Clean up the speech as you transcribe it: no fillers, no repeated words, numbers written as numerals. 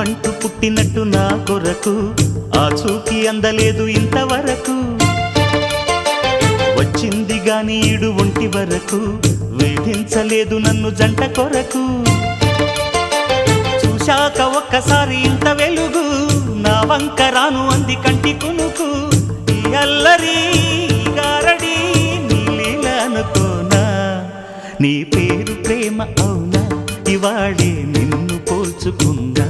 నువ్వంటూ పుట్టినట్టు నా కొరకు ఆ చూకి అందలేదు ఇంతవరకు వచ్చింది గాని ఈడు ఒంటి వరకు వేధించలేదు నన్ను జంట కొరకు చూశాక ఒక్కసారి ఇంత వెలుగు నా వంక రాను అంది కంటి కునుకు ఈ అల్లరి గారడి నీ లీల అనుకోనా నీ పేరు ప్రేమ అవునా ఇవాళే నిన్ను పోల్చుకుందా